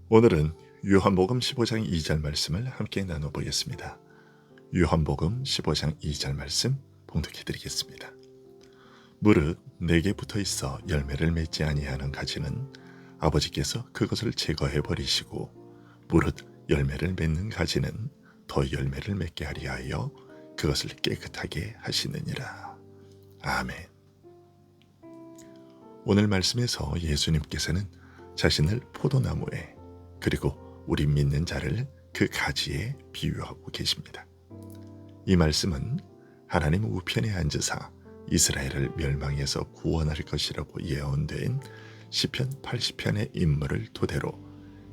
오늘은 요한복음 15장 2절 말씀을 함께 나눠보겠습니다. 요한복음 15장 2절 말씀 봉독해 드리겠습니다. 무릇 내게 붙어 있어 열매를 맺지 아니하는 가지는 아버지께서 그것을 제거해 버리시고 무릇 열매를 맺는 가지는 더 열매를 맺게 하리 하여 그것을 깨끗하게 하시느니라. 아멘. 오늘 말씀에서 예수님께서는 자신을 포도나무에 그리고 우리 믿는 자를 그 가지에 비유하고 계십니다. 이 말씀은 하나님 우편에 앉으사 이스라엘을 멸망에서 구원할 것이라고 예언된 시편 80편의 인물을 토대로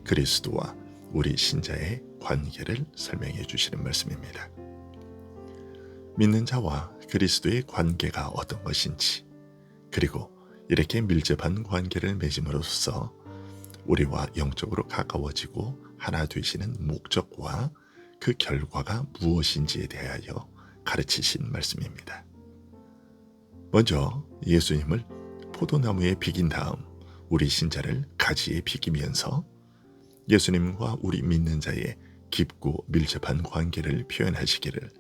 그리스도와 우리 신자의 관계를 설명해 주시는 말씀입니다. 믿는 자와 그리스도의 관계가 어떤 것인지, 그리고 이렇게 밀접한 관계를 맺음으로써 우리와 영적으로 가까워지고 하나 되시는 목적과 그 결과가 무엇인지에 대하여 가르치신 말씀입니다. 먼저 예수님을 포도나무에 비긴 다음 우리 신자를 가지에 비기면서 예수님과 우리 믿는 자의 깊고 밀접한 관계를 표현하시기를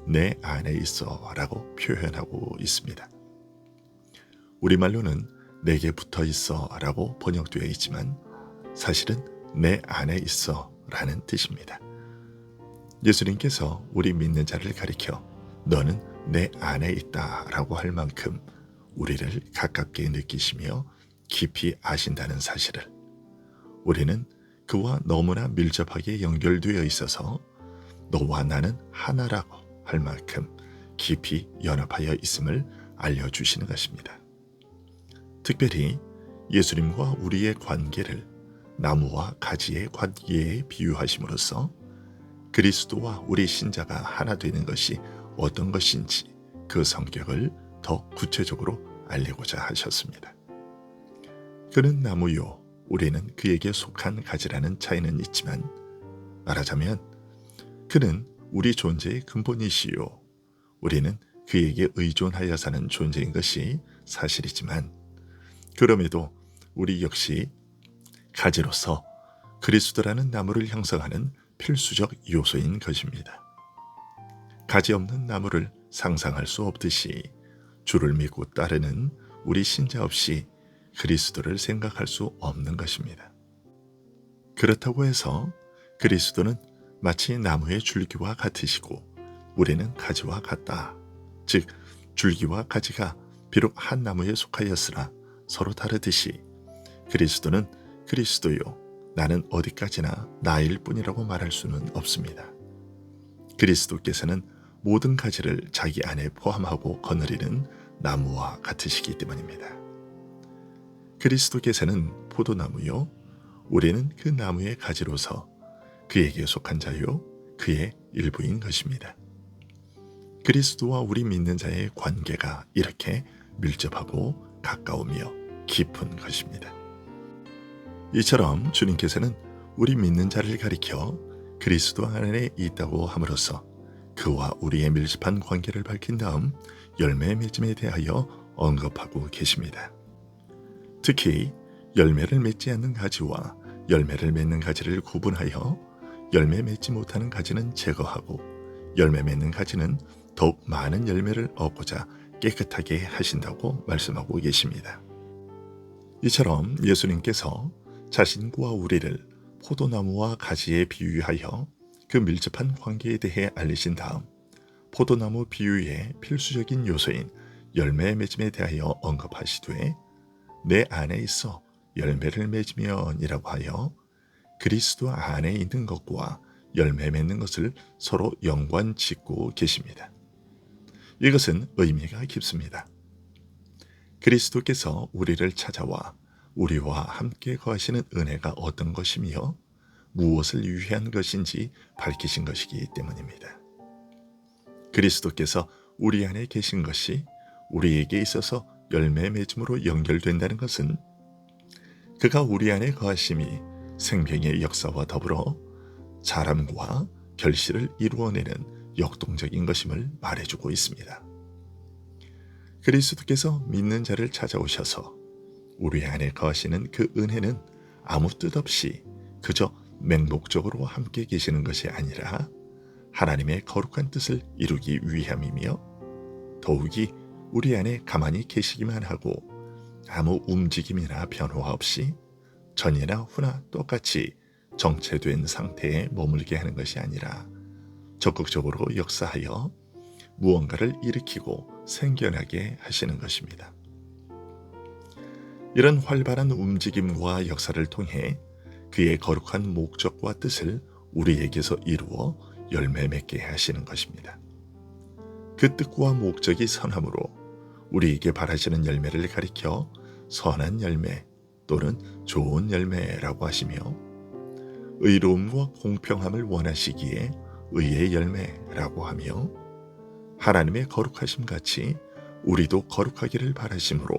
내 안에 있어 라고 표현하고 있습니다. 우리말로는 내게 붙어 있어 라고 번역되어 있지만 사실은 내 안에 있어 라는 뜻입니다. 예수님께서 우리 믿는 자를 가리켜 너는 내 안에 있다 라고 할 만큼 우리를 가깝게 느끼시며 깊이 아신다는 사실을, 우리는 그와 너무나 밀접하게 연결되어 있어서 너와 나는 하나라고 할 만큼 깊이 연합하여 있음을 알려주시는 것입니다. 특별히 예수님과 우리의 관계를 나무와 가지의 관계에 비유하심으로써 그리스도와 우리 신자가 하나 되는 것이 어떤 것인지 그 성격을 더 구체적으로 알리고자 하셨습니다. 그는 나무요, 우리는 그에게 속한 가지라는 차이는 있지만, 말하자면 그는 우리 존재의 근본이시요, 우리는 그에게 의존하여 사는 존재인 것이 사실이지만, 그럼에도 우리 역시 가지로서 그리스도라는 나무를 형성하는 필수적 요소인 것입니다. 가지 없는 나무를 상상할 수 없듯이 주를 믿고 따르는 우리 신자 없이 그리스도를 생각할 수 없는 것입니다. 그렇다고 해서 그리스도는 마치 나무의 줄기와 같으시고 우리는 가지와 같다. 즉 줄기와 가지가 비록 한 나무에 속하였으나 서로 다르듯이 그리스도는 그리스도요, 나는 어디까지나 나일 뿐이라고 말할 수는 없습니다. 그리스도께서는 모든 가지를 자기 안에 포함하고 거느리는 나무와 같으시기 때문입니다. 그리스도께서는 포도나무요, 우리는 그 나무의 가지로서 그에게 속한 자요, 그의 일부인 것입니다. 그리스도와 우리 믿는 자의 관계가 이렇게 밀접하고 가까우며 깊은 것입니다. 이처럼 주님께서는 우리 믿는 자를 가리켜 그리스도 안에 있다고 함으로써 그와 우리의 밀접한 관계를 밝힌 다음 열매 맺음에 대하여 언급하고 계십니다. 특히 열매를 맺지 않는 가지와 열매를 맺는 가지를 구분하여 열매 맺지 못하는 가지는 제거하고 열매 맺는 가지는 더욱 많은 열매를 얻고자 깨끗하게 하신다고 말씀하고 계십니다. 이처럼 예수님께서 자신과 우리를 포도나무와 가지에 비유하여 그 밀접한 관계에 대해 알리신 다음 포도나무 비유의 필수적인 요소인 열매 맺음에 대하여 언급하시되 내 안에 있어 열매를 맺으면이라고 하여 그리스도 안에 있는 것과 열매 맺는 것을 서로 연관 짓고 계십니다. 이것은 의미가 깊습니다. 그리스도께서 우리를 찾아와 우리와 함께 거하시는 은혜가 어떤 것이며 무엇을 위한 것인지 밝히신 것이기 때문입니다. 그리스도께서 우리 안에 계신 것이 우리에게 있어서 열매 맺음으로 연결된다는 것은 그가 우리 안에 거하심이 생명의 역사와 더불어 자람과 결실을 이루어내는 역동적인 것임을 말해주고 있습니다. 그리스도께서 믿는 자를 찾아오셔서 우리 안에 거하시는 그 은혜는 아무 뜻 없이 그저 맹목적으로 함께 계시는 것이 아니라 하나님의 거룩한 뜻을 이루기 위함이며 더욱이 우리 안에 가만히 계시기만 하고 아무 움직임이나 변화 없이 전이나 후나 똑같이 정체된 상태에 머물게 하는 것이 아니라 적극적으로 역사하여 무언가를 일으키고 생겨나게 하시는 것입니다. 이런 활발한 움직임과 역사를 통해 그의 거룩한 목적과 뜻을 우리에게서 이루어 열매 맺게 하시는 것입니다. 그 뜻과 목적이 선함으로 우리에게 바라시는 열매를 가리켜 선한 열매 또는 좋은 열매라고 하시며 의로움과 공평함을 원하시기에 의의 열매라고 하며 하나님의 거룩하심 같이 우리도 거룩하기를 바라심으로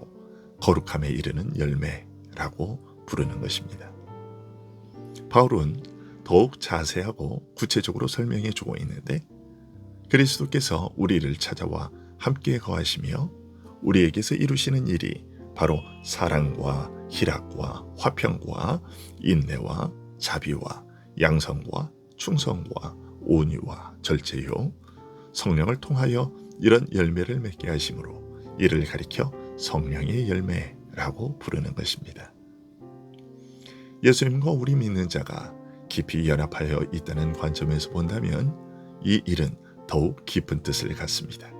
거룩함에 이르는 열매라고 부르는 것입니다. 바울은 더욱 자세하고 구체적으로 설명해 주고 있는데 그리스도께서 우리를 찾아와 함께 거하시며 우리에게서 이루시는 일이 바로 사랑과 희락과 화평과 인내와 자비와 양성과 충성과 온유와 절제요 성령을 통하여 이런 열매를 맺게 하심으로 이를 가리켜 성령의 열매라고 부르는 것입니다. 예수님과 우리 믿는 자가 깊이 연합하여 있다는 관점에서 본다면 이 일은 더욱 깊은 뜻을 갖습니다.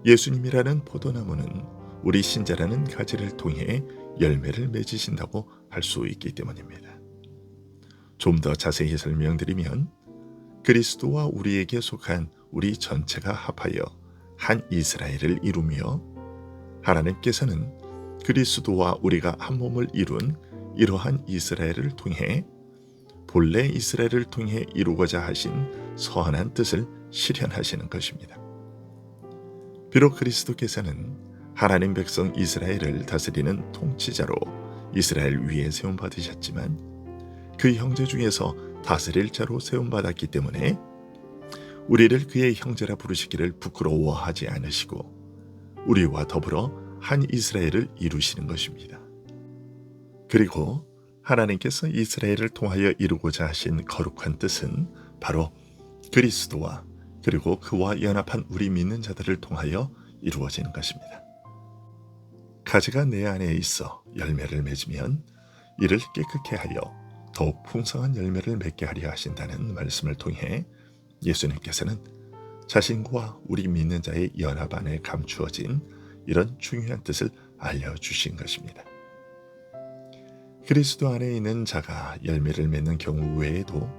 예수님이라는 포도나무는 우리 신자라는 가지를 통해 열매를 맺으신다고 할 수 있기 때문입니다. 좀 더 자세히 설명드리면 그리스도와 우리에게 속한 우리 전체가 합하여 한 이스라엘을 이루며 하나님께서는 그리스도와 우리가 한 몸을 이룬 이러한 이스라엘을 통해 본래 이스라엘을 통해 이루고자 하신 선한 뜻을 실현하시는 것입니다. 비록 그리스도께서는 하나님 백성 이스라엘을 다스리는 통치자로 이스라엘 위에 세움받으셨지만 그 형제 중에서 다스릴 자로 세움받았기 때문에 우리를 그의 형제라 부르시기를 부끄러워하지 않으시고 우리와 더불어 한 이스라엘을 이루시는 것입니다. 그리고 하나님께서 이스라엘을 통하여 이루고자 하신 거룩한 뜻은 바로 그리스도와 그리고 그와 연합한 우리 믿는 자들을 통하여 이루어지는 것입니다. 가지가 내 안에 있어 열매를 맺으면 이를 깨끗게 하여 더욱 풍성한 열매를 맺게 하려 하신다는 말씀을 통해 예수님께서는 자신과 우리 믿는 자의 연합 안에 감추어진 이런 중요한 뜻을 알려주신 것입니다. 그리스도 안에 있는 자가 열매를 맺는 경우 외에도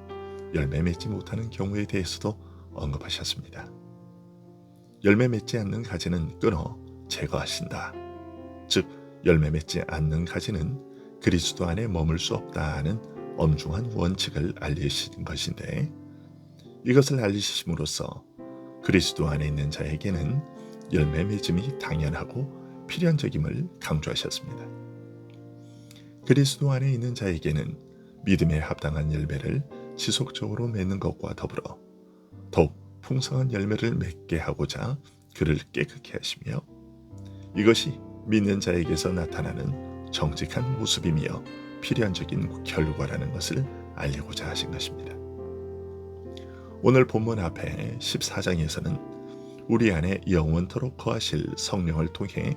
열매 맺지 못하는 경우에 대해서도 언급하셨습니다. 열매 맺지 않는 가지는 끊어 제거하신다. 즉 열매 맺지 않는 가지는 그리스도 안에 머물 수 없다는 엄중한 원칙을 알리신 것인데 이것을 알리심으로써 그리스도 안에 있는 자에게는 열매 맺음이 당연하고 필연적임을 강조하셨습니다. 그리스도 안에 있는 자에게는 믿음에 합당한 열매를 지속적으로 맺는 것과 더불어 더욱 풍성한 열매를 맺게 하고자 그를 깨끗게 하시며 이것이 믿는 자에게서 나타나는 정직한 모습이며 필연적인 결과라는 것을 알리고자 하신 것입니다. 오늘 본문 앞에 14장에서는 우리 안에 영원토록 거하실 성령을 통해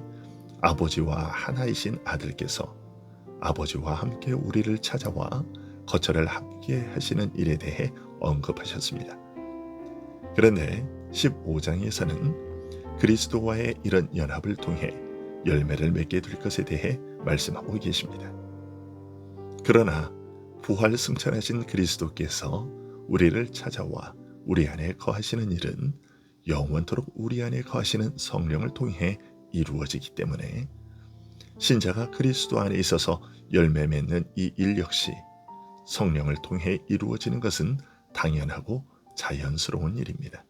아버지와 하나이신 아들께서 아버지와 함께 우리를 찾아와 거처를 함께 하시는 일에 대해 언급하셨습니다. 그런데 15장에서는 그리스도와의 이런 연합을 통해 열매를 맺게 될 것에 대해 말씀하고 계십니다. 그러나 부활 승천하신 그리스도께서 우리를 찾아와 우리 안에 거하시는 일은 영원토록 우리 안에 거하시는 성령을 통해 이루어지기 때문에 신자가 그리스도 안에 있어서 열매 맺는 이 일 역시 성령을 통해 이루어지는 것은 당연하고 자연스러운 일입니다.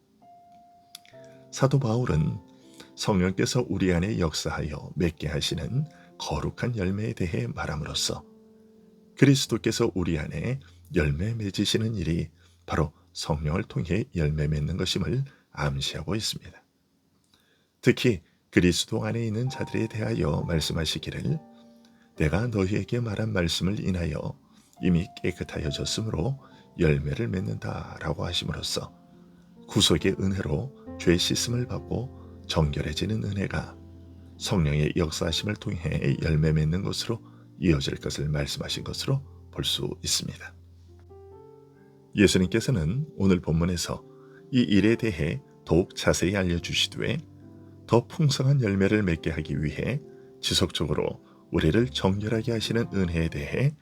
사도 바울은 성령께서 우리 안에 역사하여 맺게 하시는 거룩한 열매에 대해 말함으로써 그리스도께서 우리 안에 열매 맺으시는 일이 바로 성령을 통해 열매 맺는 것임을 암시하고 있습니다. 특히 그리스도 안에 있는 자들에 대하여 말씀하시기를 내가 너희에게 말한 말씀을 인하여 이미 깨끗하여졌으므로 열매를 맺는다라고 하심으로써 구속의 은혜로 죄 씻음을 받고 정결해지는 은혜가 성령의 역사하심을 통해 열매 맺는 것으로 이어질 것을 말씀하신 것으로 볼 수 있습니다. 예수님께서는 오늘 본문에서 이 일에 대해 더욱 자세히 알려주시되 더 풍성한 열매를 맺게 하기 위해 지속적으로 우리를 정결하게 하시는 은혜에 대해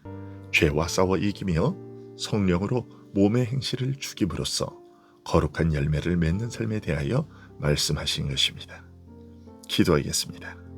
죄와 싸워 이기며 성령으로 몸의 행실을 죽임으로써 거룩한 열매를 맺는 삶에 대하여 말씀하신 것입니다. 기도하겠습니다.